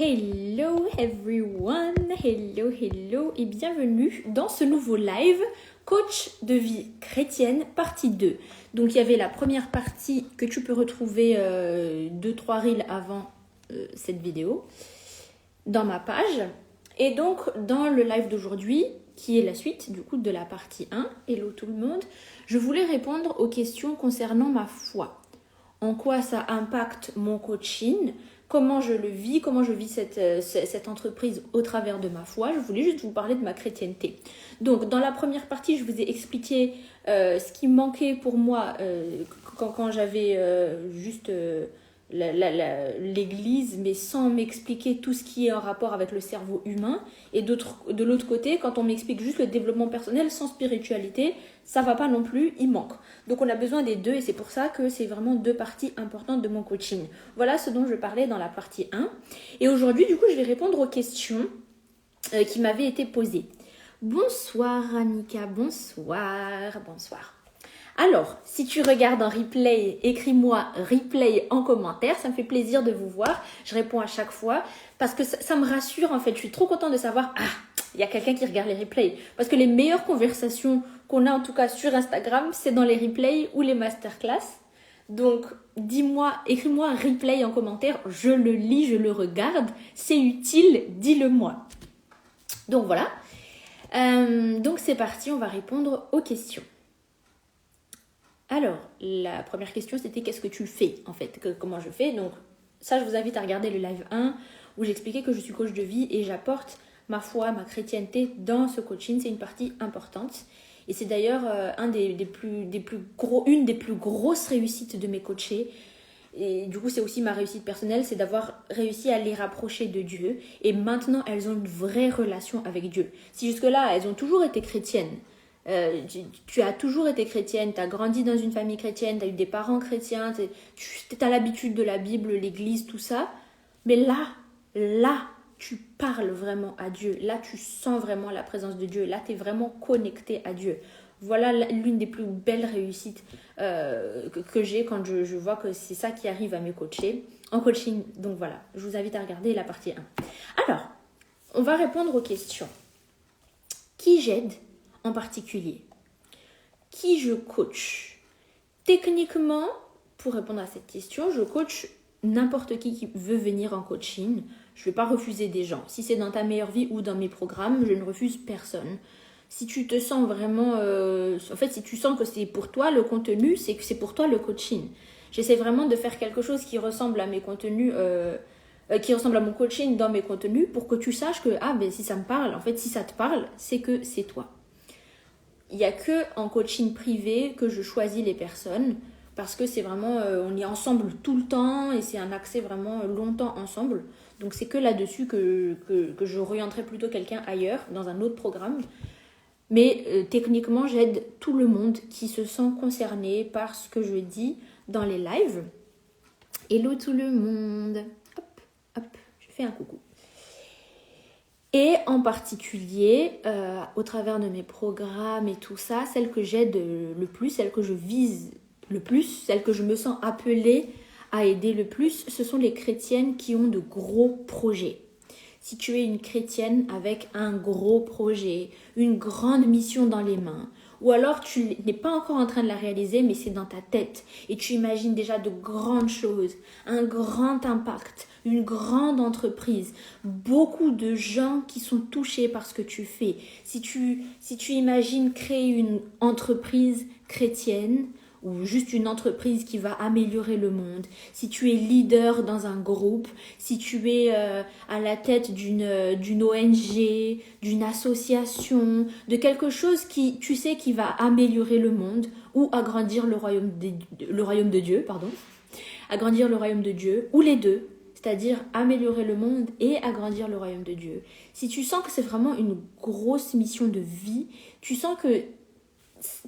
Hello everyone, hello et bienvenue dans ce nouveau live Coach de vie chrétienne partie 2. Donc il y avait la première partie que tu peux retrouver 2-3 reels avant cette vidéo dans ma page. Et donc dans le live d'aujourd'hui, qui est la suite du coup de la partie 1, hello tout le monde, je voulais répondre aux questions concernant ma foi. En quoi ça impacte mon coaching ? Comment je le vis, comment je vis cette entreprise au travers de ma foi. Je voulais juste vous parler de ma chrétienté. Donc, dans la première partie, je vous ai expliqué ce qui manquait pour moi quand j'avais juste l'église, mais sans m'expliquer tout ce qui est en rapport avec le cerveau humain. Et de l'autre côté, quand on m'explique juste le développement personnel sans spiritualité, ça va pas non plus, il manque. Donc on a besoin des deux et c'est pour ça que c'est vraiment deux parties importantes de mon coaching. Voilà ce dont je parlais dans la partie 1. Et aujourd'hui, du coup, je vais répondre aux questions qui m'avaient été posées. Bonsoir Annika, bonsoir. Alors, si tu regardes en replay, écris-moi replay en commentaire, ça me fait plaisir de vous voir. Je réponds à chaque fois parce que ça me rassure en fait. Je suis trop contente de savoir, il y a quelqu'un qui regarde les replays. Parce que les meilleures conversations qu'on a en tout cas sur Instagram, c'est dans les replays ou les masterclass. Donc, dis-moi, écris-moi replay en commentaire, je le lis, je le regarde. C'est utile, dis-le-moi. Donc voilà. Donc c'est parti, on va répondre aux questions. Alors, la première question, c'était qu'est-ce que tu fais en fait, comment je fais. Donc ça, je vous invite à regarder le live 1 où j'expliquais que je suis coach de vie et j'apporte ma foi, ma chrétienté dans ce coaching. C'est une partie importante. Et c'est d'ailleurs une des plus grosses réussites de mes coachés. Et du coup, c'est aussi ma réussite personnelle, c'est d'avoir réussi à les rapprocher de Dieu. Et maintenant, elles ont une vraie relation avec Dieu. Si jusque-là, elles ont toujours été chrétiennes, tu as toujours été chrétienne, tu as grandi dans une famille chrétienne, tu as eu des parents chrétiens, tu as l'habitude de la Bible, l'église, tout ça. Mais là, tu parles vraiment à Dieu. Là, tu sens vraiment la présence de Dieu. Là, tu es vraiment connecté à Dieu. Voilà l'une des plus belles réussites que j'ai quand je vois que c'est ça qui arrive à mes coachés en coaching. Donc voilà, je vous invite à regarder la partie 1. Alors, on va répondre aux questions. Qui j'aide en particulier? Qui je coach? Techniquement, pour répondre à cette question, je coach n'importe qui veut venir en coaching. Je ne vais pas refuser des gens. Si c'est dans ta meilleure vie ou dans mes programmes, je ne refuse personne. Si tu te sens vraiment... en fait, si tu sens que c'est pour toi le contenu, c'est que c'est pour toi le coaching. J'essaie vraiment de faire quelque chose qui ressemble à mes contenus, qui ressemble à mon coaching dans mes contenus pour que tu saches que, si ça me parle, en fait, si ça te parle, c'est que c'est toi. Il n'y a que en coaching privé que je choisis les personnes parce que c'est vraiment, on est ensemble tout le temps et c'est un accès vraiment longtemps ensemble. Donc c'est que là-dessus que je orienterai plutôt quelqu'un ailleurs, dans un autre programme. Mais techniquement, j'aide tout le monde qui se sent concerné par ce que je dis dans les lives. Hello tout le monde. Hop, je fais un coucou. Et en particulier, au travers de mes programmes et tout ça, celle que j'aide le plus, celle que je vise le plus, celle que je me sens appelée à aider le plus, ce sont les chrétiennes qui ont de gros projets. Si tu es une chrétienne avec un gros projet, une grande mission dans les mains, ou alors tu n'es pas encore en train de la réaliser, mais c'est dans ta tête et tu imagines déjà de grandes choses, un grand impact, une grande entreprise, beaucoup de gens qui sont touchés par ce que tu fais. Si tu imagines créer une entreprise chrétienne, ou juste une entreprise qui va améliorer le monde, si tu es leader dans un groupe, si tu es à la tête d'une ONG, d'une association, de quelque chose qui, tu sais, qui va améliorer le monde ou agrandir le royaume de Dieu, agrandir le royaume de Dieu, ou les deux, c'est-à-dire améliorer le monde et agrandir le royaume de Dieu. Si tu sens que c'est vraiment une grosse mission de vie, tu sens que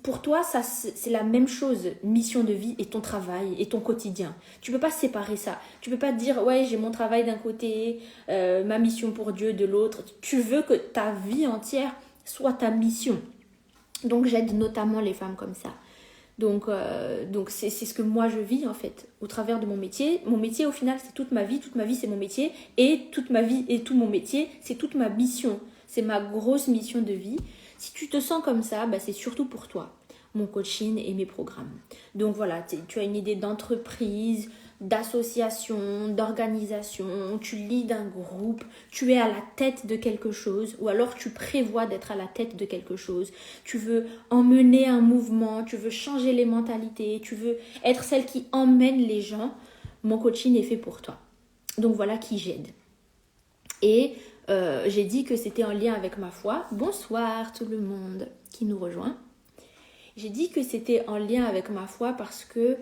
pour toi, ça, c'est la même chose, mission de vie et ton travail et ton quotidien. Tu peux pas séparer ça. Tu peux pas te dire, ouais, j'ai mon travail d'un côté, ma mission pour Dieu de l'autre. Tu veux que ta vie entière soit ta mission. Donc, j'aide notamment les femmes comme ça. Donc c'est ce que moi je vis en fait au travers de mon métier. Mon métier au final c'est toute ma vie c'est mon métier et toute ma vie et tout mon métier c'est toute ma mission. C'est ma grosse mission de vie. Si tu te sens comme ça, bah, c'est surtout pour toi, mon coaching et mes programmes. Donc voilà, tu as une idée d'entreprise, d'association, d'organisation, tu leads un groupe, tu es à la tête de quelque chose ou alors tu prévois d'être à la tête de quelque chose, tu veux emmener un mouvement, tu veux changer les mentalités, tu veux être celle qui emmène les gens, mon coaching est fait pour toi. Donc voilà qui j'aide. Et j'ai dit que c'était en lien avec ma foi. Bonsoir tout le monde qui nous rejoint. J'ai dit que c'était en lien avec ma foi parce que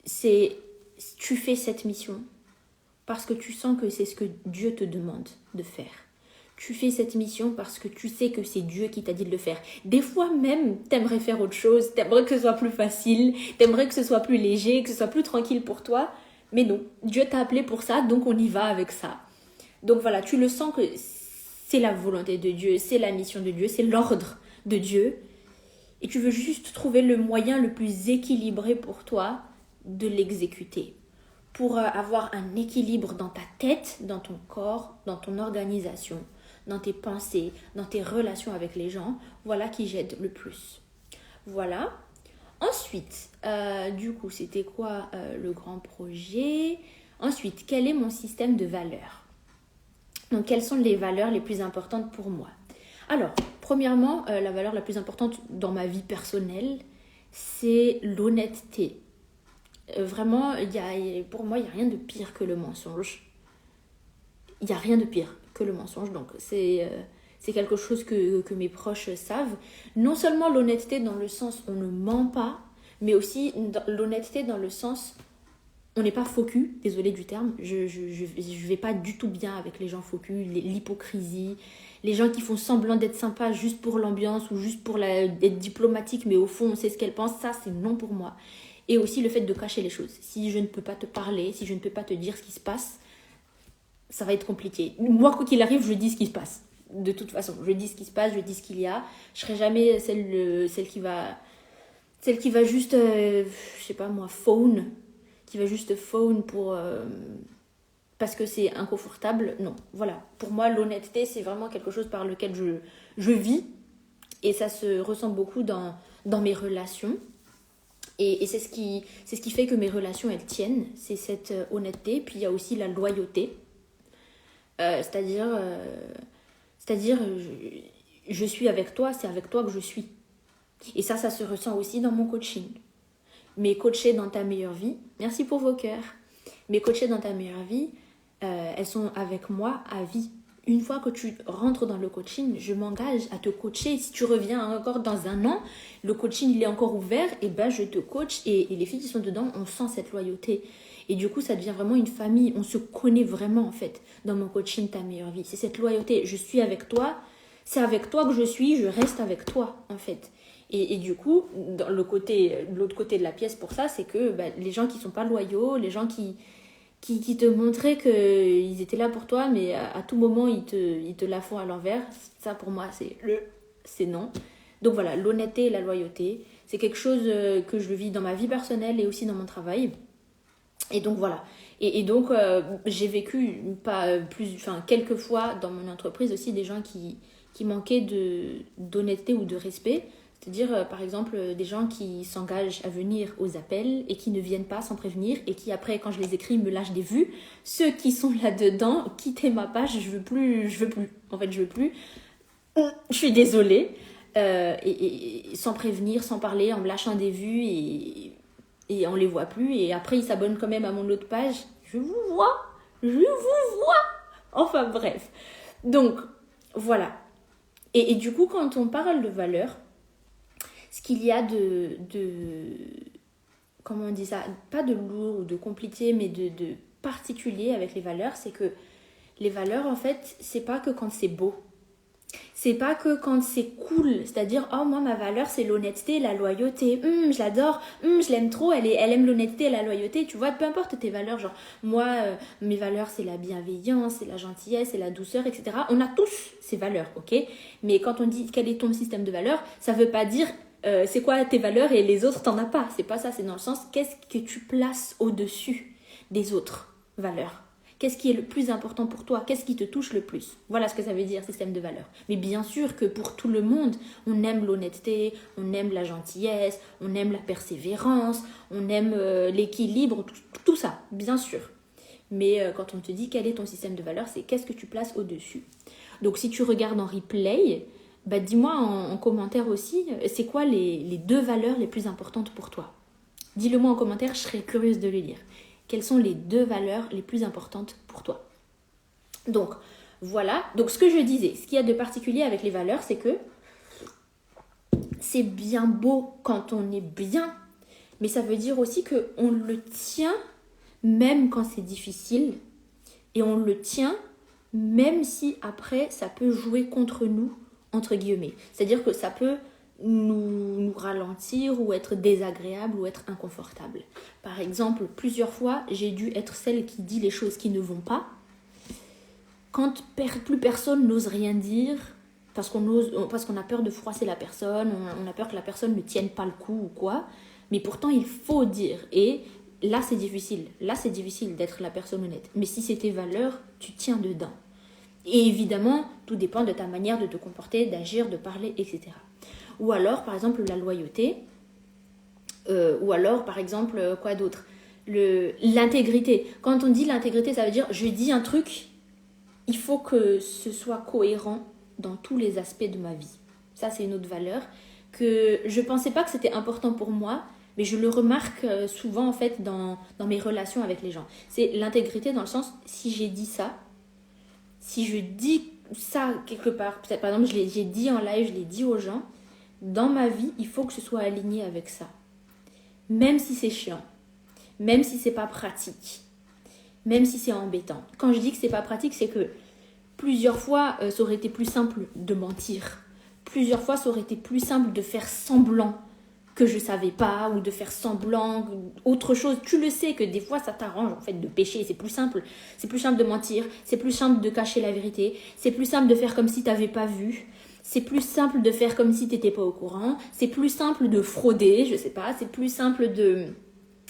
tu fais cette mission parce que tu sens que c'est ce que Dieu te demande de faire. Tu fais cette mission parce que tu sais que c'est Dieu qui t'a dit de le faire. Des fois même, t'aimerais faire autre chose, t'aimerais que ce soit plus facile, t'aimerais que ce soit plus léger, que ce soit plus tranquille pour toi. Mais non, Dieu t'a appelé pour ça, donc on y va avec ça. Donc voilà, tu le sens que c'est la volonté de Dieu, c'est la mission de Dieu, c'est l'ordre de Dieu. Et tu veux juste trouver le moyen le plus équilibré pour toi de l'exécuter. Pour avoir un équilibre dans ta tête, dans ton corps, dans ton organisation, dans tes pensées, dans tes relations avec les gens. Voilà qui j'aide le plus. Voilà. Ensuite, du coup, c'était quoi le grand projet ? Ensuite, quel est mon système de valeurs ? Donc, quelles sont les valeurs les plus importantes pour moi ? Alors, premièrement, la valeur la plus importante dans ma vie personnelle, c'est l'honnêteté. Vraiment, pour moi, il n'y a rien de pire que le mensonge. Il n'y a rien de pire que le mensonge. Donc, c'est quelque chose que mes proches savent. Non seulement l'honnêteté dans le sens on ne ment pas, mais aussi l'honnêteté dans le sens on n'est pas faux cul, désolé du terme, je vais pas du tout bien avec les gens faux cul, l'hypocrisie, les gens qui font semblant d'être sympas juste pour l'ambiance ou juste pour être diplomatique, mais au fond on sait ce qu'elles pensent, ça c'est non pour moi. Et aussi le fait de cacher les choses. Si je ne peux pas te parler, si je ne peux pas te dire ce qui se passe, ça va être compliqué. Moi, quoi qu'il arrive, je dis ce qui se passe. De toute façon, je dis ce qui se passe, je dis ce qu'il y a. Je serai jamais celle qui va juste, je sais pas moi, phone, qui va juste phone pour parce que c'est inconfortable. Non, voilà. Pour moi, l'honnêteté, c'est vraiment quelque chose par lequel je vis. Et ça se ressent beaucoup dans mes relations. Et c'est ce qui fait que mes relations, elles tiennent. C'est cette honnêteté. Puis il y a aussi la loyauté. C'est-à-dire, je suis avec toi, c'est avec toi que je suis. Et ça se ressent aussi dans mon coaching. Mais coacher dans ta meilleure vie, merci pour vos cœurs. Mais coacher dans ta meilleure vie, elles sont avec moi à vie. Une fois que tu rentres dans le coaching, je m'engage à te coacher. Si tu reviens encore dans 1 an, le coaching il est encore ouvert, et ben je te coach et les filles qui sont dedans, on sent cette loyauté. Et du coup, ça devient vraiment une famille. On se connaît vraiment en fait dans mon coaching ta meilleure vie. C'est cette loyauté. Je suis avec toi, c'est avec toi que je suis, je reste avec toi en fait. Et du coup, dans l'autre côté de la pièce pour ça, c'est que les gens qui sont pas loyaux, les gens qui te montraient qu'ils étaient là pour toi, mais à tout moment, ils te la font à l'envers. Ça, pour moi, c'est non. Donc voilà, l'honnêteté et la loyauté, c'est quelque chose que je vis dans ma vie personnelle et aussi dans mon travail. Et donc voilà. Et donc, j'ai vécu quelques fois dans mon entreprise aussi des gens qui manquaient d'honnêteté ou de respect. C'est-à-dire, par exemple, des gens qui s'engagent à venir aux appels et qui ne viennent pas sans prévenir et qui, après, quand je les écris, me lâchent des vues. Ceux qui sont là-dedans, quittez ma page, je veux plus. En fait, je veux plus. Je suis désolée. Et sans prévenir, sans parler, en me lâchant des vues et on les voit plus. Et après, ils s'abonnent quand même à mon autre page. Je vous vois. Enfin, bref. Donc, voilà. Et du coup, quand on parle de valeurs, ce qu'il y a de comment on dit ça, pas de lourd ou de compliqué, mais de particulier avec les valeurs, c'est que les valeurs, en fait, c'est pas que quand c'est beau. C'est pas que quand c'est cool, c'est-à-dire, oh, moi, ma valeur, c'est l'honnêteté, la loyauté. Je l'adore, je l'aime trop, elle aime l'honnêteté et la loyauté. Tu vois, peu importe tes valeurs, genre, moi, mes valeurs, c'est la bienveillance, c'est la gentillesse, c'est la douceur, etc. On a tous ces valeurs, ok ? Mais quand on dit quel est ton système de valeurs, ça veut pas dire c'est quoi tes valeurs et les autres, t'en as pas. C'est pas ça, c'est dans le sens, qu'est-ce que tu places au-dessus des autres valeurs? Qu'est-ce qui est le plus important pour toi? Qu'est-ce qui te touche le plus? Voilà ce que ça veut dire, système de valeurs. Mais bien sûr que pour tout le monde, on aime l'honnêteté, on aime la gentillesse, on aime la persévérance, on aime l'équilibre, tout ça, bien sûr. Mais quand on te dit quel est ton système de valeurs, c'est qu'est-ce que tu places au-dessus. Donc si tu regardes en replay, bah dis-moi en commentaire aussi, c'est quoi les 2 valeurs les plus importantes pour toi? Dis-le-moi en commentaire, je serais curieuse de le lire. Quelles sont les 2 valeurs les plus importantes pour toi? Donc, voilà. Donc, ce que je disais, ce qu'il y a de particulier avec les valeurs, c'est que c'est bien beau quand on est bien, mais ça veut dire aussi qu'on le tient même quand c'est difficile, et on le tient même si après, ça peut jouer contre nous, entre guillemets. C'est-à-dire que ça peut nous ralentir ou être désagréable ou être inconfortable. Par exemple, plusieurs fois, j'ai dû être celle qui dit les choses qui ne vont pas. Quand plus personne n'ose rien dire, parce qu'on a peur de froisser la personne, on a peur que la personne ne tienne pas le coup ou quoi, mais pourtant il faut dire. Et là c'est difficile d'être la personne honnête. Mais si c'est tes valeurs, tu tiens dedans. Et évidemment, tout dépend de ta manière de te comporter, d'agir, de parler, etc. Ou alors, par exemple, la loyauté. Ou alors, par exemple, quoi d'autre? L'intégrité. Quand on dit l'intégrité, ça veut dire je dis un truc, il faut que ce soit cohérent dans tous les aspects de ma vie. Ça, c'est une autre valeur que je ne pensais pas que c'était important pour moi, mais je le remarque souvent en fait dans mes relations avec les gens. C'est l'intégrité dans le sens, si j'ai dit ça, si je dis ça quelque part, peut-être par exemple j'ai dit en live, je l'ai dit aux gens, dans ma vie, il faut que ce soit aligné avec ça. Même si c'est chiant, même si c'est pas pratique, même si c'est embêtant. Quand je dis que c'est pas pratique, c'est que plusieurs fois, ça aurait été plus simple de mentir. Plusieurs fois, ça aurait été plus simple de faire semblant que je savais pas, ou de faire semblant autre chose. Tu le sais que des fois, ça t'arrange en fait de pécher. C'est plus simple. C'est plus simple de mentir. C'est plus simple de cacher la vérité. C'est plus simple de faire comme si t'avais pas vu. C'est plus simple de faire comme si t'étais pas au courant. C'est plus simple de frauder, je sais pas. C'est plus simple de,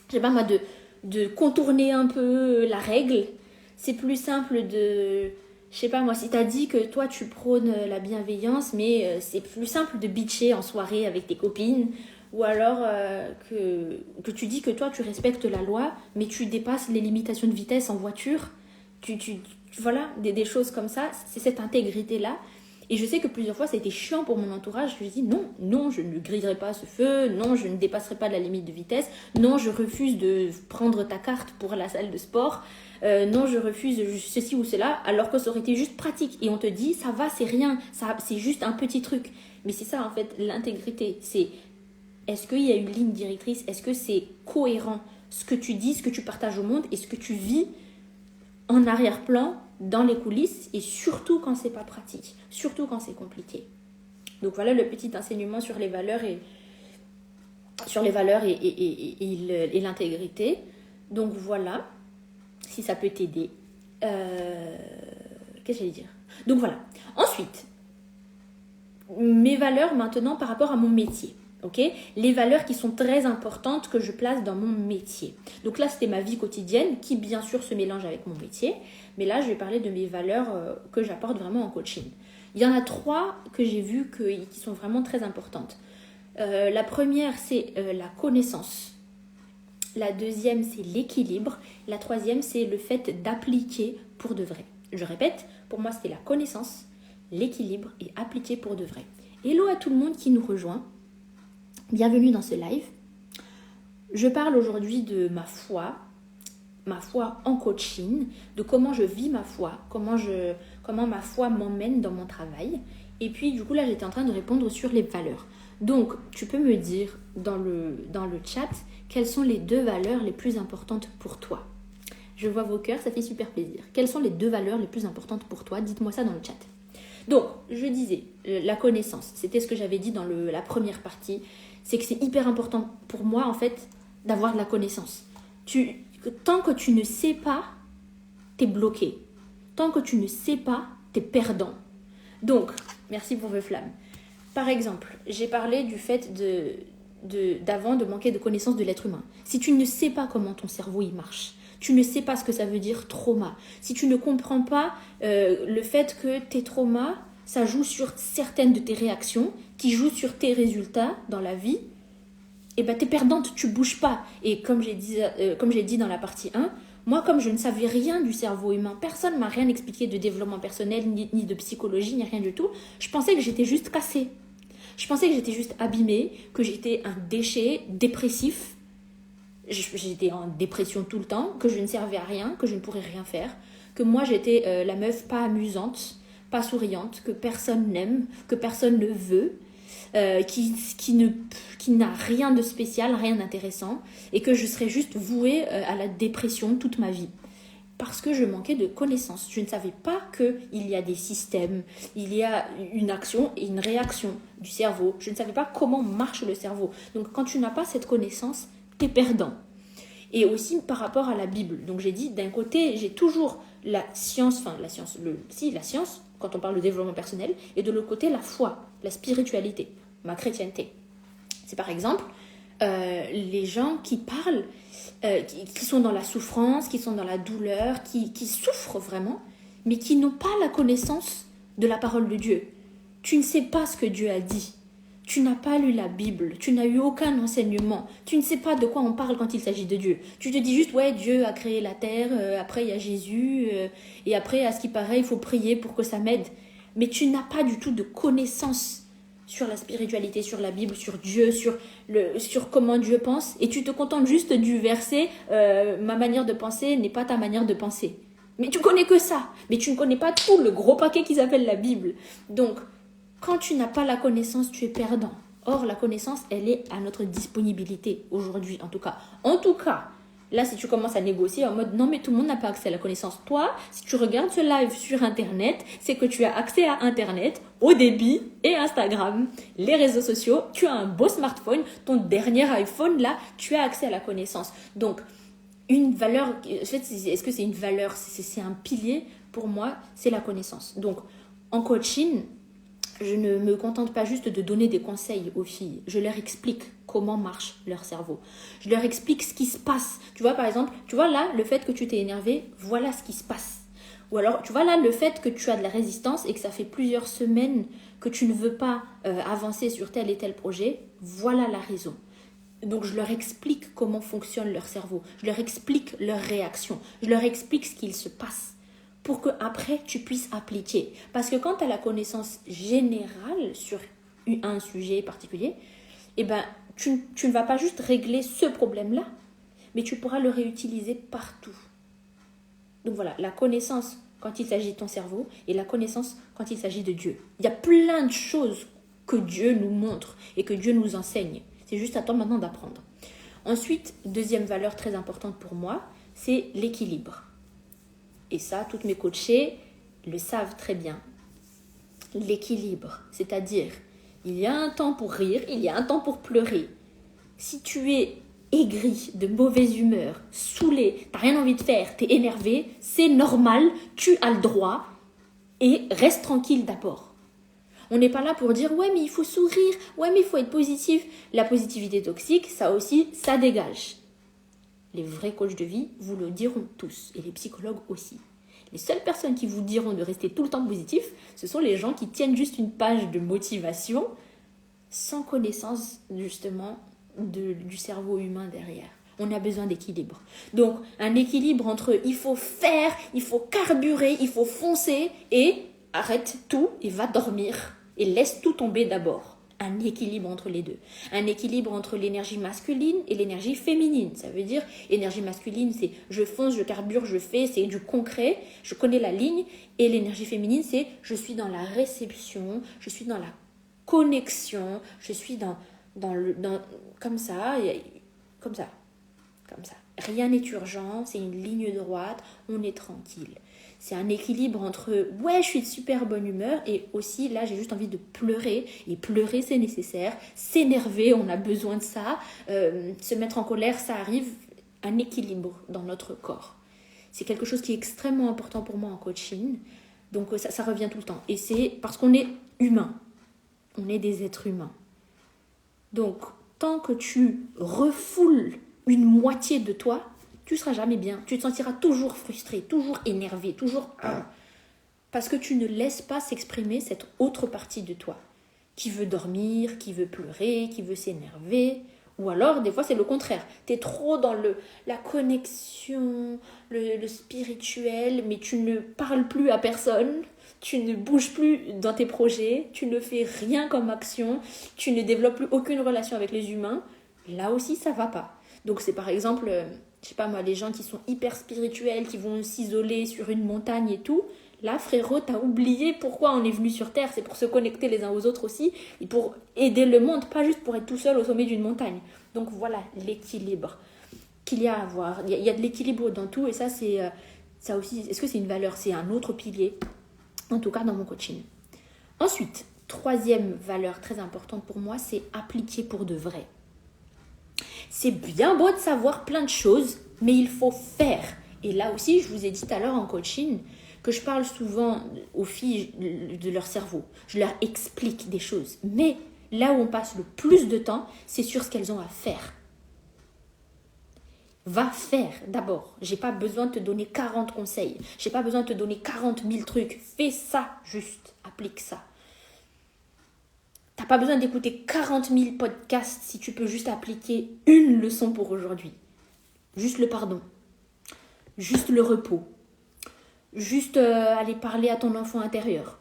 je sais pas moi, de contourner un peu la règle. C'est plus simple de, je sais pas moi, si t'as dit que toi tu prônes la bienveillance, mais c'est plus simple de bitcher en soirée avec tes copines, ou alors que tu dis que toi tu respectes la loi, mais tu dépasses les limitations de vitesse en voiture. Voilà, des choses comme ça. C'est cette intégrité-là. Et je sais que plusieurs fois, ça a été chiant pour mon entourage. Je me dis non, je ne grillerai pas ce feu. Non, je ne dépasserai pas la limite de vitesse. Non, je refuse de prendre ta carte pour la salle de sport. Non, je refuse ceci ou cela. Alors que ça aurait été juste pratique. Et on te dit, ça va, c'est rien. C'est juste un petit truc. Mais c'est ça, en fait, l'intégrité. C'est, est-ce qu'il y a une ligne directrice? Est-ce que c'est cohérent? Ce que tu dis, ce que tu partages au monde et ce que tu vis en arrière-plan, dans les coulisses, et surtout quand c'est pas pratique, surtout quand c'est compliqué. Donc voilà le petit enseignement sur les valeurs et l'intégrité. Donc voilà, si ça peut t'aider. Qu'est-ce que j'allais dire? Donc voilà. Ensuite, mes valeurs maintenant par rapport à mon métier. Okay, les valeurs qui sont très importantes que je place dans mon métier. Donc là, c'était ma vie quotidienne qui, bien sûr, se mélange avec mon métier. Mais là, je vais parler de mes valeurs que j'apporte vraiment en coaching. Il y en a 3 que j'ai vues qui sont vraiment très importantes. La première, c'est la connaissance. La deuxième, c'est l'équilibre. La troisième, c'est le fait d'appliquer pour de vrai. Je répète, pour moi, c'était la connaissance, l'équilibre et appliquer pour de vrai. Hello à tout le monde qui nous rejoint. Bienvenue dans ce live. Je parle aujourd'hui de ma foi en coaching, de comment je vis ma foi, comment ma foi m'emmène dans mon travail. Et puis du coup là j'étais en train de répondre sur les valeurs. Donc tu peux me dire dans le chat quelles sont les 2 valeurs les plus importantes pour toi. Je vois vos cœurs, ça fait super plaisir. Quelles sont les 2 valeurs les plus importantes pour toi? Dites-moi ça dans le chat. Donc je disais la connaissance, c'était ce que j'avais dit dans la première partie. C'est que c'est hyper important pour moi, en fait, d'avoir de la connaissance. Tant que tu ne sais pas, t'es bloqué. Tant que tu ne sais pas, t'es perdant. Donc, merci pour vos flammes. Par exemple, j'ai parlé du fait d'avant de manquer de connaissance de l'être humain. Si tu ne sais pas comment ton cerveau il marche, tu ne sais pas ce que ça veut dire trauma, si tu ne comprends pas le fait que tes traumas, ça joue sur certaines de tes réactions, qui jouent sur tes résultats dans la vie, et ben t'es perdante, tu bouges pas. Et comme j'ai dit dans la partie 1, moi comme je ne savais rien du cerveau humain, personne m'a rien expliqué de développement personnel, ni de psychologie, ni rien du tout, je pensais que j'étais juste cassée. Je pensais que j'étais juste abîmée, que j'étais un déchet dépressif. J'étais en dépression tout le temps, que je ne servais à rien, que je ne pourrais rien faire, que moi j'étais la meuf pas amusante, pas souriante, que personne n'aime, que personne ne veut, qui n'a rien de spécial, rien d'intéressant, et que je serais juste vouée à la dépression toute ma vie. Parce que je manquais de connaissances. Je ne savais pas qu'il y a des systèmes, il y a une action et une réaction du cerveau. Je ne savais pas comment marche le cerveau. Donc quand tu n'as pas cette connaissance, t'es perdant. Et aussi par rapport à la Bible. Donc j'ai dit, d'un côté, j'ai toujours la science, la science, quand on parle de développement personnel, et de l'autre côté, la foi, la spiritualité, ma chrétienté. C'est par exemple les gens qui parlent, qui sont dans la souffrance, qui sont dans la douleur, qui souffrent vraiment, mais qui n'ont pas la connaissance de la parole de Dieu. Tu ne sais pas ce que Dieu a dit. Tu n'as pas lu la Bible, tu n'as eu aucun enseignement, tu ne sais pas de quoi on parle quand il s'agit de Dieu. Tu te dis juste, ouais, Dieu a créé la terre, après il y a Jésus, et après, à ce qui paraît, il faut prier pour que ça m'aide. Mais tu n'as pas du tout de connaissance sur la spiritualité, sur la Bible, sur Dieu, sur comment Dieu pense, et tu te contentes juste du verset, ma manière de penser n'est pas ta manière de penser. Mais tu connais que ça, mais tu ne connais pas tout le gros paquet qui s'appelle la Bible. Donc, quand tu n'as pas la connaissance, tu es perdant. Or, la connaissance, elle est à notre disponibilité aujourd'hui, en tout cas. En tout cas, là, si tu commences à négocier en mode non, mais tout le monde n'a pas accès à la connaissance. Toi, si tu regardes ce live sur Internet, c'est que tu as accès à Internet, au débit et Instagram, les réseaux sociaux. Tu as un beau smartphone, ton dernier iPhone, là, tu as accès à la connaissance. Donc, une valeur, en fait, est-ce que c'est une valeur, c'est un pilier pour moi, c'est la connaissance. Donc, en coaching, je ne me contente pas juste de donner des conseils aux filles. Je leur explique comment marche leur cerveau. Je leur explique ce qui se passe. Tu vois, par exemple, tu vois là, le fait que tu t'es énervé, voilà ce qui se passe. Ou alors, tu vois là, le fait que tu as de la résistance et que ça fait plusieurs semaines que tu ne veux pas avancer sur tel et tel projet, voilà la raison. Donc, je leur explique comment fonctionne leur cerveau. Je leur explique leurs réactions. Je leur explique ce qu'il se passe, pour que après tu puisses appliquer. Parce que quand tu as la connaissance générale sur un sujet particulier, eh ben, tu ne vas pas juste régler ce problème-là, mais tu pourras le réutiliser partout. Donc voilà, la connaissance quand il s'agit de ton cerveau et la connaissance quand il s'agit de Dieu. Il y a plein de choses que Dieu nous montre et que Dieu nous enseigne. C'est juste à toi maintenant d'apprendre. Ensuite, deuxième valeur très importante pour moi, c'est l'équilibre. Et ça, toutes mes coachées le savent très bien. L'équilibre, c'est-à-dire, il y a un temps pour rire, il y a un temps pour pleurer. Si tu es aigri, de mauvaise humeur, saoulé, t'as rien envie de faire, t'es énervé, c'est normal, tu as le droit et reste tranquille d'abord. On n'est pas là pour dire, ouais, mais il faut sourire, ouais, mais il faut être positif. La positivité toxique, ça aussi, ça dégage. Les vrais coachs de vie vous le diront tous, et les psychologues aussi. Les seules personnes qui vous diront de rester tout le temps positif, ce sont les gens qui tiennent juste une page de motivation sans connaissance justement du cerveau humain derrière. On a besoin d'équilibre. Donc, un équilibre entre il faut faire, il faut carburer, il faut foncer et arrête tout et va dormir et laisse tout tomber d'abord. Un équilibre entre les deux. Un équilibre entre l'énergie masculine et l'énergie féminine. Ça veut dire, énergie masculine, c'est je fonce, je carbure, je fais, c'est du concret, je connais la ligne. Et l'énergie féminine, c'est je suis dans la réception, je suis dans la connexion, je suis dans comme ça. Rien n'est urgent, c'est une ligne droite, on est tranquille. C'est un équilibre entre ouais, je suis de super bonne humeur et aussi là, j'ai juste envie de pleurer. Et pleurer, c'est nécessaire. S'énerver, on a besoin de ça. Se mettre en colère, ça arrive. Un équilibre dans notre corps. C'est quelque chose qui est extrêmement important pour moi en coaching. Donc ça revient tout le temps. Et c'est parce qu'on est humain. On est des êtres humains. Donc, tant que tu refoules une moitié de toi, tu ne seras jamais bien. Tu te sentiras toujours frustré, toujours énervé, toujours... Parce que tu ne laisses pas s'exprimer cette autre partie de toi qui veut dormir, qui veut pleurer, qui veut s'énerver. Ou alors, des fois, c'est le contraire. Tu es trop dans la connexion, le spirituel, mais tu ne parles plus à personne, tu ne bouges plus dans tes projets, tu ne fais rien comme action, tu ne développes plus aucune relation avec les humains. Là aussi, ça va pas. Donc, c'est par exemple, je sais pas moi, les gens qui sont hyper spirituels, qui vont s'isoler sur une montagne et tout. Là, frérot, t'as oublié pourquoi on est venu sur Terre. C'est pour se connecter les uns aux autres aussi et pour aider le monde, pas juste pour être tout seul au sommet d'une montagne. Donc voilà l'équilibre qu'il y a à avoir. Il y a de l'équilibre dans tout et ça, c'est ça aussi. Est-ce que c'est une valeur? C'est un autre pilier, en tout cas dans mon coaching. Ensuite, troisième valeur très importante pour moi, c'est appliquer pour de vrai. C'est bien beau de savoir plein de choses, mais il faut faire. Et là aussi, je vous ai dit tout à l'heure en coaching que je parle souvent aux filles de leur cerveau. Je leur explique des choses. Mais là où on passe le plus de temps, c'est sur ce qu'elles ont à faire. Va faire d'abord. J'ai pas besoin de te donner 40 conseils. J'ai pas besoin de te donner 40 000 trucs. Fais ça juste. Applique ça. T'as pas besoin d'écouter 40 000 podcasts si tu peux juste appliquer une leçon pour aujourd'hui. Juste le pardon. Juste le repos. Juste aller parler à ton enfant intérieur.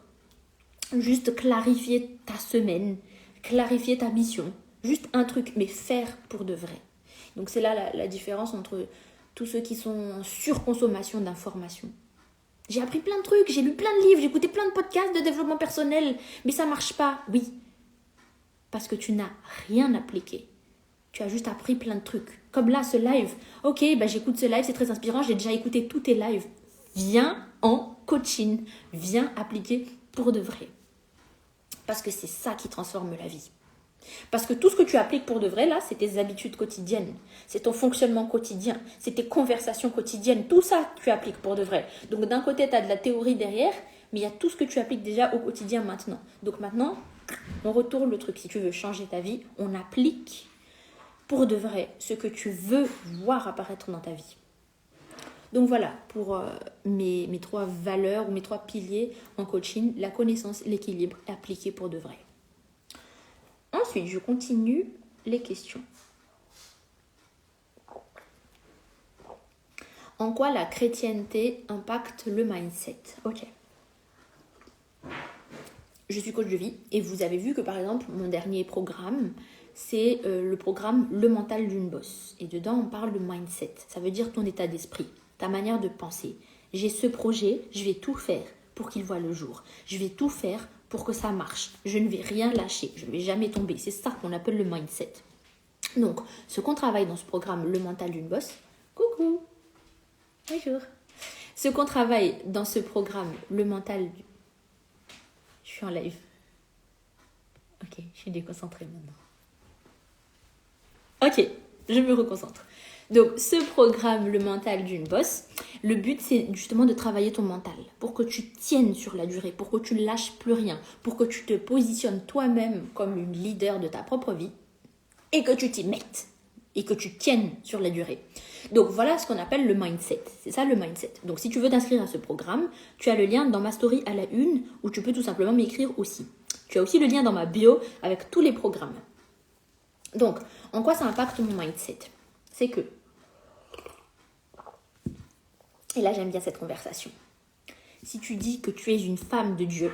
Juste clarifier ta semaine. Clarifier ta mission. Juste un truc, mais faire pour de vrai. Donc c'est là la différence entre tous ceux qui sont en surconsommation d'informations. J'ai appris plein de trucs, j'ai lu plein de livres, j'ai écouté plein de podcasts de développement personnel, mais ça marche pas. Oui, parce que tu n'as rien appliqué. Tu as juste appris plein de trucs. Comme là, ce live. Ok, j'écoute ce live, c'est très inspirant, j'ai déjà écouté tous tes lives. Viens en coaching, viens appliquer pour de vrai. Parce que c'est ça qui transforme la vie. Parce que tout ce que tu appliques pour de vrai, là, c'est tes habitudes quotidiennes. C'est ton fonctionnement quotidien. C'est tes conversations quotidiennes. Tout ça, tu appliques pour de vrai. Donc, d'un côté, tu as de la théorie derrière, mais il y a tout ce que tu appliques déjà au quotidien maintenant. Donc, maintenant, on retourne le truc. Si tu veux changer ta vie, on applique pour de vrai ce que tu veux voir apparaître dans ta vie. Donc, voilà pour mes 3 valeurs ou mes 3 piliers en coaching. La connaissance, l'équilibre, appliquer pour de vrai. Ensuite, je continue les questions. En quoi la chrétienté impacte le mindset? Ok. Je suis coach de vie et vous avez vu que par exemple, mon dernier programme, c'est le programme Le mental d'une boss. Et dedans, on parle de mindset. Ça veut dire ton état d'esprit, ta manière de penser. J'ai ce projet, je vais tout faire pour qu'il voie le jour. Je vais tout faire pour que ça marche. Je ne vais rien lâcher. Je ne vais jamais tomber. C'est ça qu'on appelle le mindset. Donc, ce qu'on travaille dans ce programme, le mental d'une boss. Coucou. Bonjour. Ce qu'on travaille dans ce programme, le mental... Je suis en live. Ok, je suis déconcentrée maintenant. Ok, je me reconcentre. Donc, ce programme, le mental d'une boss, le but, c'est justement de travailler ton mental pour que tu tiennes sur la durée, pour que tu ne lâches plus rien, pour que tu te positionnes toi-même comme une leader de ta propre vie et que tu t'y mettes et que tu tiennes sur la durée. Donc, voilà ce qu'on appelle le mindset. C'est ça le mindset. Donc, si tu veux t'inscrire à ce programme, tu as le lien dans ma story à la une où tu peux tout simplement m'écrire aussi. Tu as aussi le lien dans ma bio avec tous les programmes. Donc, en quoi ça impacte mon mindset? C'est que... Et là, j'aime bien cette conversation. Si tu dis que tu es une femme de Dieu,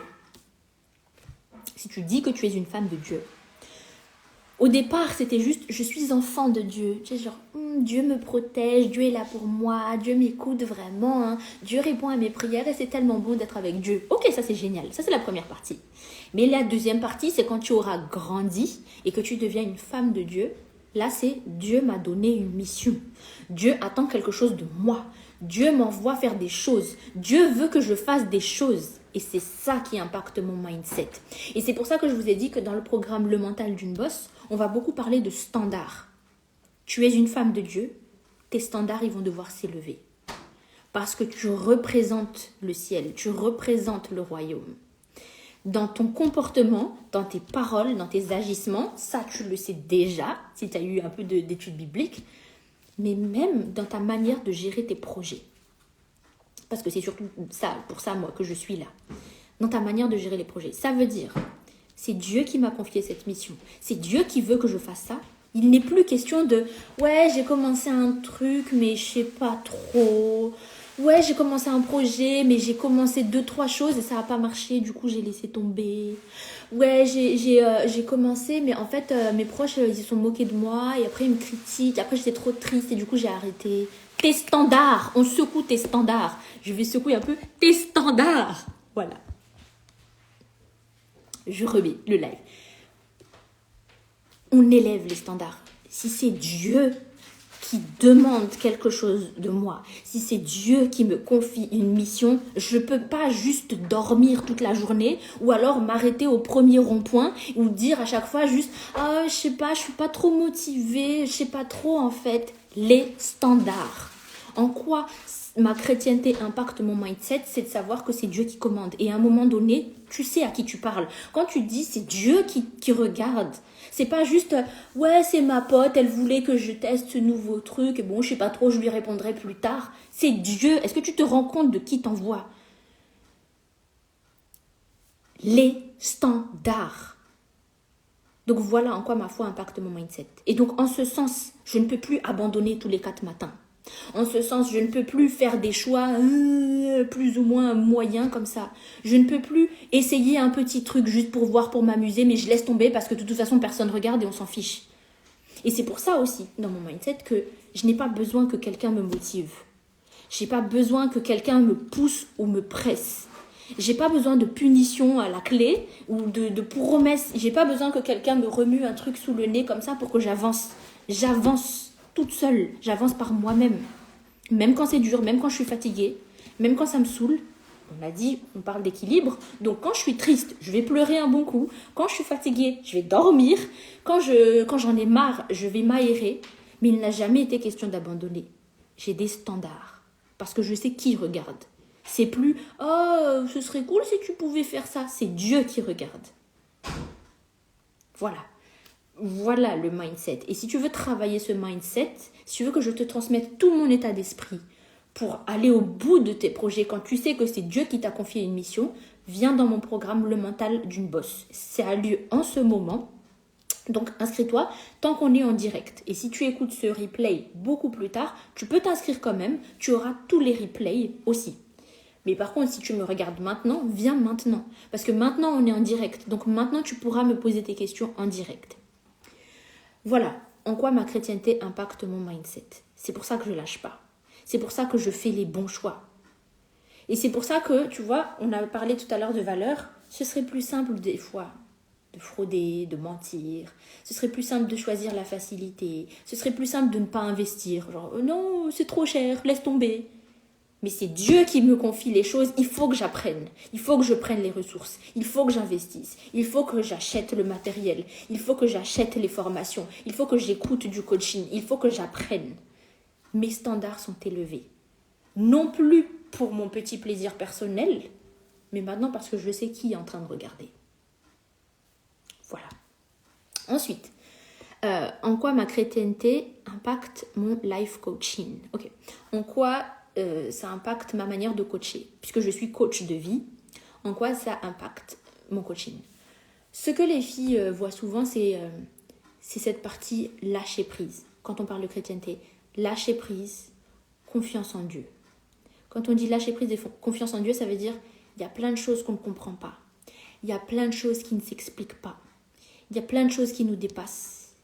au départ, c'était juste, je suis enfant de Dieu. Tu sais, genre, Dieu me protège, Dieu est là pour moi, Dieu m'écoute vraiment, hein. Dieu répond à mes prières et c'est tellement bon d'être avec Dieu. Ok, ça c'est génial, ça c'est la première partie. Mais la deuxième partie, c'est quand tu auras grandi et que tu deviens une femme de Dieu. Là, c'est Dieu m'a donné une mission. Dieu attend quelque chose de moi. Dieu m'envoie faire des choses. Dieu veut que je fasse des choses. Et c'est ça qui impacte mon mindset. Et c'est pour ça que je vous ai dit que dans le programme Le mental d'une boss, on va beaucoup parler de standards. Tu es une femme de Dieu, tes standards ils vont devoir s'élever. Parce que tu représentes le ciel, tu représentes le royaume. dans ton comportement, dans tes paroles, dans tes agissements. Ça, tu le sais déjà, si tu as eu un peu d'études bibliques. Mais même dans ta manière de gérer tes projets. Parce que c'est surtout ça, pour ça, moi, que je suis là. Dans ta manière de gérer les projets. Ça veut dire, c'est Dieu qui m'a confié cette mission. C'est Dieu qui veut que je fasse ça. Il n'est plus question de « Ouais, j'ai commencé un truc, mais je sais pas trop. Ouais, j'ai commencé un projet, mais j'ai commencé 2-3 choses et ça n'a pas marché. Du coup, j'ai laissé tomber. Ouais, j'ai commencé, mais en fait, mes proches, ils se sont moqués de moi. Et après, ils me critiquent. Après, j'étais trop triste et du coup, j'ai arrêté. Tes standards. On secoue tes standards. Je vais secouer un peu tes standards. Voilà. Je remets le live. On élève les standards. Si c'est Dieu qui demande quelque chose de moi, si c'est Dieu qui me confie une mission, je ne peux pas juste dormir toute la journée ou alors m'arrêter au premier rond-point ou dire à chaque fois juste « Ah, je sais pas, je suis pas trop motivée, je sais pas trop en fait. » Les standards. En quoi ma chrétienté impacte mon mindset, c'est de savoir que c'est Dieu qui commande. Et à un moment donné, tu sais à qui tu parles. Quand tu dis c'est Dieu qui regarde, c'est pas juste ouais, c'est ma pote, elle voulait que je teste ce nouveau truc, et bon, je sais pas trop, je lui répondrai plus tard. C'est Dieu. Est-ce que tu te rends compte de qui t'envoie? Les standards. Donc voilà en quoi ma foi impacte mon mindset. Et donc en ce sens, je ne peux plus abandonner tous les 4 matins. En ce sens, je ne peux plus faire des choix plus ou moins moyens comme ça. Je ne peux plus essayer un petit truc juste pour voir, pour m'amuser, mais je laisse tomber parce que de toute façon, personne ne regarde et on s'en fiche. Et c'est pour ça aussi, dans mon mindset, que je n'ai pas besoin que quelqu'un me motive. Je n'ai pas besoin que quelqu'un me pousse ou me presse. J'ai pas besoin de punition à la clé ou de promesses. J'ai pas besoin que quelqu'un me remue un truc sous le nez comme ça pour que j'avance. J'avance toute seule, j'avance par moi-même. Même quand c'est dur, même quand je suis fatiguée, même quand ça me saoule. On a dit, on parle d'équilibre. Donc quand je suis triste, je vais pleurer un bon coup. Quand je suis fatiguée, je vais dormir. Quand j'en ai marre, je vais m'aérer. Mais il n'a jamais été question d'abandonner. J'ai des standards. Parce que je sais qui regarde. C'est plus « Oh, ce serait cool si tu pouvais faire ça ». C'est Dieu qui regarde. Voilà. Voilà le mindset. Et si tu veux travailler ce mindset, si tu veux que je te transmette tout mon état d'esprit pour aller au bout de tes projets, quand tu sais que c'est Dieu qui t'a confié une mission, viens dans mon programme Le Mental d'une Boss. Ça a lieu en ce moment. Donc inscris-toi tant qu'on est en direct. Et si tu écoutes ce replay beaucoup plus tard, tu peux t'inscrire quand même. Tu auras tous les replays aussi. Mais par contre, si tu me regardes maintenant, viens maintenant. Parce que maintenant, on est en direct. Donc maintenant, tu pourras me poser tes questions en direct. Voilà en quoi ma chrétienté impacte mon mindset. C'est pour ça que je ne lâche pas. C'est pour ça que je fais les bons choix. Et c'est pour ça que, tu vois, on a parlé tout à l'heure de valeurs. Ce serait plus simple des fois de frauder, de mentir. Ce serait plus simple de choisir la facilité. Ce serait plus simple de ne pas investir. Genre, non, c'est trop cher, laisse tomber. Mais c'est Dieu qui me confie les choses, il faut que j'apprenne, il faut que je prenne les ressources, il faut que j'investisse, il faut que j'achète le matériel, il faut que j'achète les formations, il faut que j'écoute du coaching, il faut que j'apprenne. Mes standards sont élevés. Non plus pour mon petit plaisir personnel, mais maintenant parce que je sais qui est en train de regarder. Voilà. Ensuite, en quoi ma chrétienté impacte mon life coaching? Ok. En quoi ça impacte ma manière de coacher, puisque je suis coach de vie, en quoi ça impacte mon coaching. Ce que les filles voient souvent, c'est cette partie lâcher prise. Quand on parle de chrétienté, lâcher prise, confiance en Dieu. Quand on dit lâcher prise et confiance en Dieu, ça veut dire il y a plein de choses qu'on ne comprend pas. Il y a plein de choses qui ne s'expliquent pas. Il y a plein de choses qui nous dépassent.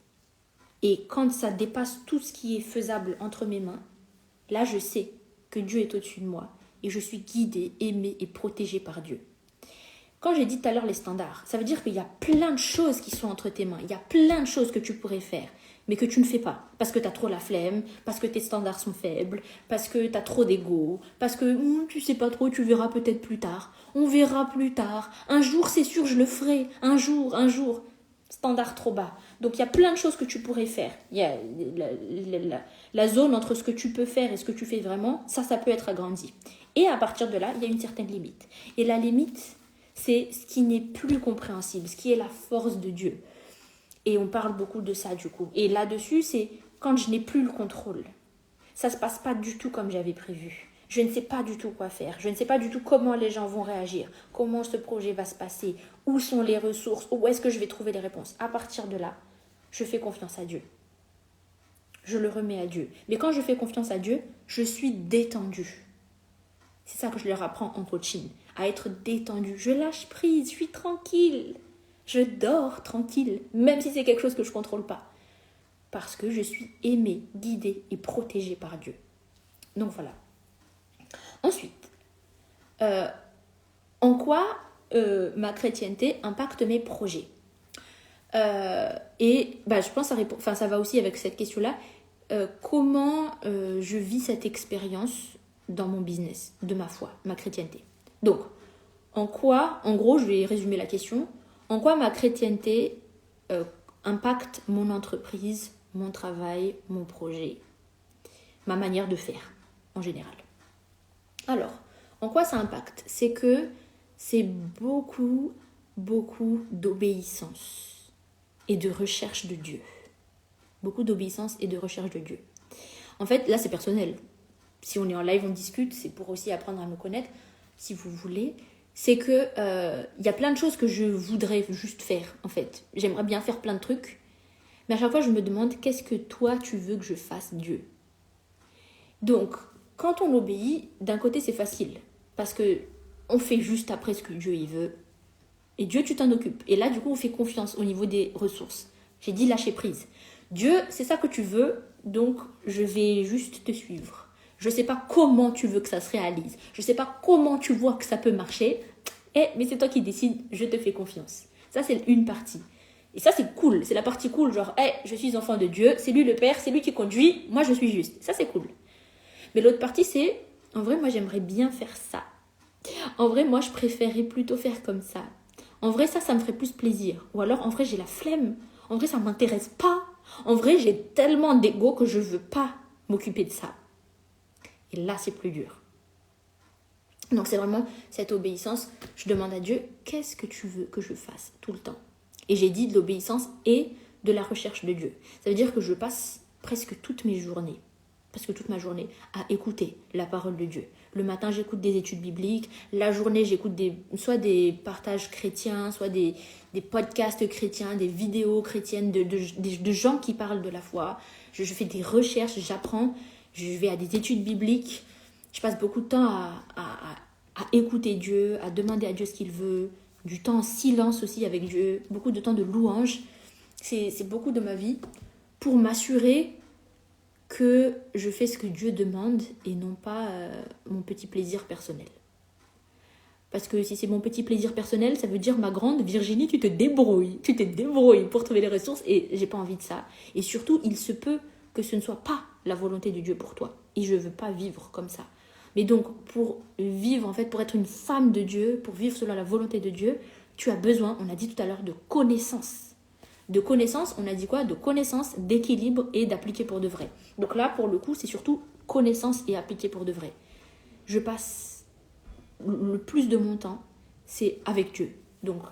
Et quand ça dépasse tout ce qui est faisable entre mes mains, là je sais que Dieu est au-dessus de moi et je suis guidée, aimée et protégée par Dieu. Quand j'ai dit tout à l'heure les standards, ça veut dire qu'il y a plein de choses qui sont entre tes mains. Il y a plein de choses que tu pourrais faire, mais que tu ne fais pas. Parce que tu as trop la flemme, parce que tes standards sont faibles, parce que tu as trop d'ego, parce que tu sais pas trop, tu verras peut-être plus tard. On verra plus tard. Un jour, c'est sûr, je le ferai. Un jour. Standard trop bas. Donc il y a plein de choses que tu pourrais faire. Il y a la zone entre ce que tu peux faire et ce que tu fais vraiment, ça peut être agrandi. Et à partir de là, il y a une certaine limite. Et la limite, c'est ce qui n'est plus compréhensible, ce qui est la force de Dieu. Et on parle beaucoup de ça du coup. Et là-dessus, c'est quand je n'ai plus le contrôle. Ça ne se passe pas du tout comme j'avais prévu. Je ne sais pas du tout quoi faire. Je ne sais pas du tout comment les gens vont réagir. Comment ce projet va se passer. Où sont les ressources. Où est-ce que je vais trouver les réponses. À partir de là, je fais confiance à Dieu. Je le remets à Dieu. Mais quand je fais confiance à Dieu, je suis détendue. C'est ça que je leur apprends en coaching. À être détendue. Je lâche prise. Je suis tranquille. Je dors tranquille. Même si c'est quelque chose que je ne contrôle pas. Parce que je suis aimée, guidée et protégée par Dieu. Donc voilà. Ensuite, en quoi ma chrétienté impacte mes projets je pense que ça va aussi avec cette question-là. Comment je vis cette expérience dans mon business, de ma foi, ma chrétienté. Donc, en gros, je vais résumer la question. En quoi ma chrétienté impacte mon entreprise, mon travail, mon projet, ma manière de faire en général. Alors, en quoi ça impacte? C'est que c'est beaucoup d'obéissance et de recherche de Dieu. Beaucoup d'obéissance et de recherche de Dieu. En fait, là, c'est personnel. Si on est en live, on discute, c'est pour aussi apprendre à me connaître, si vous voulez. C'est que y a plein de choses que je voudrais juste faire, en fait. J'aimerais bien faire plein de trucs, mais à chaque fois, je me demande, qu'est-ce que toi, tu veux que je fasse, Dieu? Donc, quand on obéit, d'un côté, c'est facile. Parce que on fait juste après ce que Dieu il veut. Et Dieu, tu t'en occupes. Et là, du coup, on fait confiance au niveau des ressources. J'ai dit lâcher prise. Dieu, c'est ça que tu veux, donc je vais juste te suivre. Je ne sais pas comment tu veux que ça se réalise. Je ne sais pas comment tu vois que ça peut marcher. Mais c'est toi qui décides, je te fais confiance. Ça, c'est une partie. Et ça, c'est cool. C'est la partie cool. Genre, je suis enfant de Dieu. C'est lui le Père. C'est lui qui conduit. Moi, je suis juste. Ça, c'est cool. Mais l'autre partie, c'est, en vrai, moi, j'aimerais bien faire ça. En vrai, moi, je préférerais plutôt faire comme ça. En vrai, ça me ferait plus plaisir. Ou alors, en vrai, j'ai la flemme. En vrai, ça ne m'intéresse pas. En vrai, j'ai tellement d'ego que je ne veux pas m'occuper de ça. Et là, c'est plus dur. Donc, c'est vraiment cette obéissance. Je demande à Dieu, qu'est-ce que tu veux que je fasse tout le temps? Et j'ai dit de l'obéissance et de la recherche de Dieu. Ça veut dire que je passe presque toutes mes journées, à écouter la parole de Dieu. Le matin, j'écoute des études bibliques. La journée, j'écoute soit des partages chrétiens, soit des podcasts chrétiens, des vidéos chrétiennes de gens qui parlent de la foi. Je fais des recherches, j'apprends. Je vais à des études bibliques. Je passe beaucoup de temps à écouter Dieu, à demander à Dieu ce qu'il veut. Du temps en silence aussi avec Dieu. Beaucoup de temps de louange. C'est beaucoup de ma vie pour m'assurer que je fais ce que Dieu demande et non pas mon petit plaisir personnel. Parce que si c'est mon petit plaisir personnel, ça veut dire, ma grande Virginie, tu te débrouilles pour trouver les ressources et j'ai pas envie de ça. Et surtout, il se peut que ce ne soit pas la volonté de Dieu pour toi. Et je veux pas vivre comme ça. Mais donc, pour vivre, en fait, pour être une femme de Dieu, pour vivre selon la volonté de Dieu, tu as besoin, on a dit tout à l'heure, de connaissance. De connaissance, on a dit quoi? De connaissance, d'équilibre et d'appliquer pour de vrai. Donc là, pour le coup, c'est surtout connaissance et appliquer pour de vrai. Je passe le plus de mon temps, c'est avec Dieu. Donc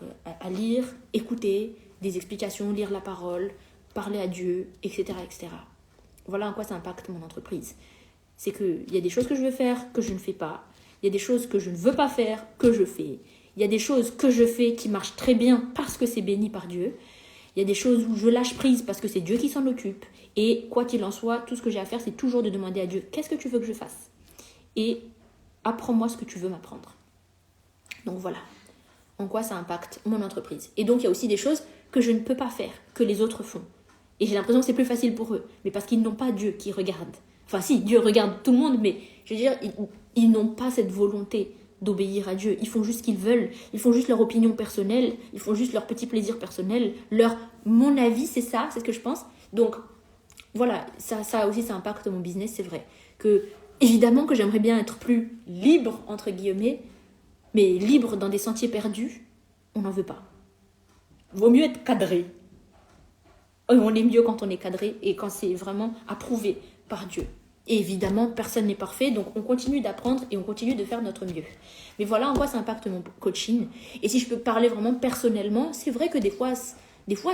à lire, écouter des explications, lire la parole, parler à Dieu, etc., etc. Voilà en quoi ça impacte mon entreprise. C'est qu'il y a des choses que je veux faire, que je ne fais pas. Il y a des choses que je ne veux pas faire, que je fais. Il y a des choses que je fais qui marchent très bien parce que c'est béni par Dieu. Il y a des choses où je lâche prise parce que c'est Dieu qui s'en occupe. Et quoi qu'il en soit, tout ce que j'ai à faire, c'est toujours de demander à Dieu, qu'est-ce que tu veux que je fasse? Et apprends-moi ce que tu veux m'apprendre. Donc voilà, en quoi ça impacte mon entreprise. Et donc il y a aussi des choses que je ne peux pas faire, que les autres font. Et j'ai l'impression que c'est plus facile pour eux. Mais parce qu'ils n'ont pas Dieu qui regarde. Enfin si, Dieu regarde tout le monde, mais je veux dire, ils n'ont pas cette volonté d'obéir à Dieu. Ils font juste ce qu'ils veulent. Ils font juste leur opinion personnelle. Ils font juste leur petit plaisir personnel. Mon avis, c'est ça, c'est ce que je pense. Donc, voilà, ça aussi, ça impacte mon business, c'est vrai. Évidemment que j'aimerais bien être plus libre, entre guillemets, mais libre dans des sentiers perdus, on n'en veut pas. Vaut mieux être cadré. On est mieux quand on est cadré et quand c'est vraiment approuvé par Dieu. Et évidemment, personne n'est parfait, donc on continue d'apprendre et on continue de faire notre mieux. Mais voilà en quoi ça impacte mon coaching. Et si je peux parler vraiment personnellement, c'est vrai que des fois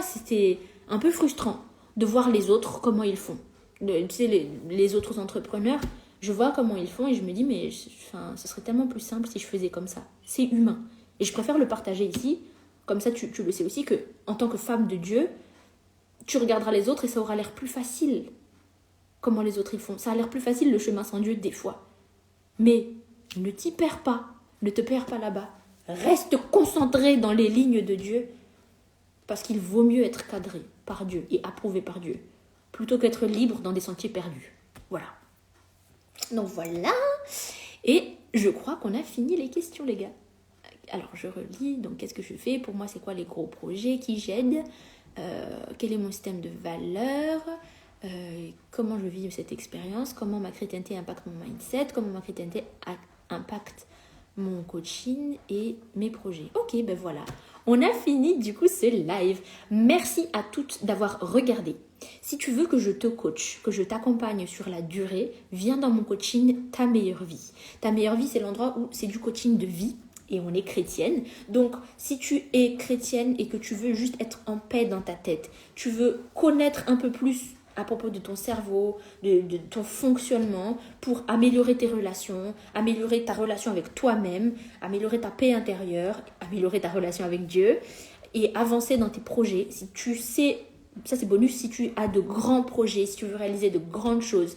c'était un peu frustrant de voir les autres, comment ils font. Tu sais, les autres entrepreneurs, je vois comment ils font et je me dis, mais ce serait tellement plus simple si je faisais comme ça. C'est humain. Et je préfère le partager ici, comme ça tu le sais aussi, que en tant que femme de Dieu, tu regarderas les autres et ça aura l'air plus facile. Comment les autres ils font. Ça a l'air plus facile le chemin sans Dieu des fois. Mais ne t'y perds pas. Ne te perds pas là-bas. Reste concentré dans les lignes de Dieu. Parce qu'il vaut mieux être cadré par Dieu et approuvé par Dieu. Plutôt qu'être libre dans des sentiers perdus. Voilà. Donc voilà. Et je crois qu'on a fini les questions les gars. Alors je relis. Donc qu'est-ce que je fais? Pour moi c'est quoi les gros projets qui j'aide? Quel est mon système de valeurs? Comment je vis cette expérience, comment ma chrétienté impacte mon mindset, comment ma chrétienté impacte mon coaching et mes projets. Ok, ben voilà, on a fini du coup ce live. Merci à toutes d'avoir regardé. Si tu veux que je te coach, que je t'accompagne sur la durée, viens dans mon coaching Ta meilleure vie. Ta meilleure vie, c'est l'endroit où c'est du coaching de vie. Et on est chrétienne. Donc, si tu es chrétienne et que tu veux juste être en paix dans ta tête, tu veux connaître un peu plus à propos de ton cerveau, de ton fonctionnement pour améliorer tes relations, améliorer ta relation avec toi-même, améliorer ta paix intérieure, améliorer ta relation avec Dieu et avancer dans tes projets. Si tu sais, ça c'est bonus, si tu as de grands projets, si tu veux réaliser de grandes choses,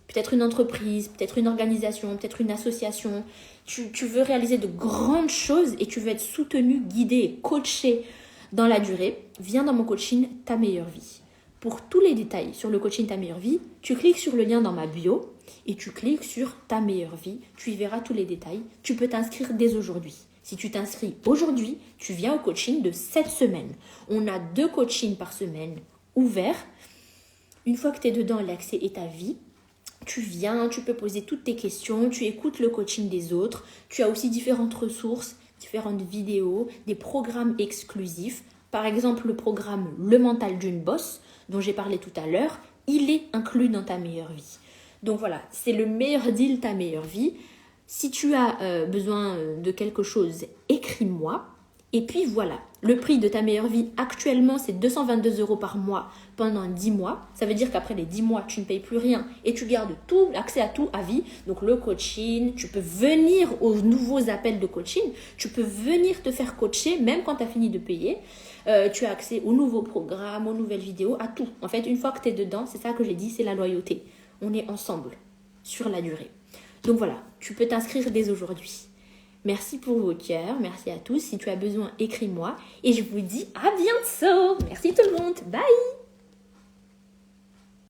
peut-être une entreprise, peut-être une organisation, peut-être une association, tu veux réaliser de grandes choses et tu veux être soutenu, guidé et coaché dans la durée, viens dans mon coaching Ta meilleure vie. Pour tous les détails sur le coaching Ta meilleure vie, tu cliques sur le lien dans ma bio et tu cliques sur Ta meilleure vie. Tu y verras tous les détails. Tu peux t'inscrire dès aujourd'hui. Si tu t'inscris aujourd'hui, tu viens au coaching de cette semaine. On a 2 coachings par semaine ouverts. Une fois que tu es dedans, l'accès est à vie. Tu viens, tu peux poser toutes tes questions, tu écoutes le coaching des autres. Tu as aussi différentes ressources, différentes vidéos, des programmes exclusifs. Par exemple, le programme Le mental d'une boss, dont j'ai parlé tout à l'heure, il est inclus dans Ta meilleure vie. Donc voilà, c'est le meilleur deal Ta meilleure vie. Si tu as besoin de quelque chose, écris-moi. Et puis voilà, le prix de Ta meilleure vie actuellement, c'est 222 € par mois pendant 10 mois. Ça veut dire qu'après les 10 mois, tu ne payes plus rien et tu gardes tout, accès à tout à vie. Donc le coaching, tu peux venir aux nouveaux appels de coaching, tu peux venir te faire coacher même quand tu as fini de payer. Tu as accès aux nouveaux programmes, aux nouvelles vidéos, à tout. En fait, une fois que tu es dedans, c'est ça que j'ai dit, c'est la loyauté. On est ensemble sur la durée. Donc voilà, tu peux t'inscrire dès aujourd'hui. Merci pour vos cœurs, merci à tous. Si tu as besoin, écris-moi. Et je vous dis à bientôt. Merci tout le monde. Bye.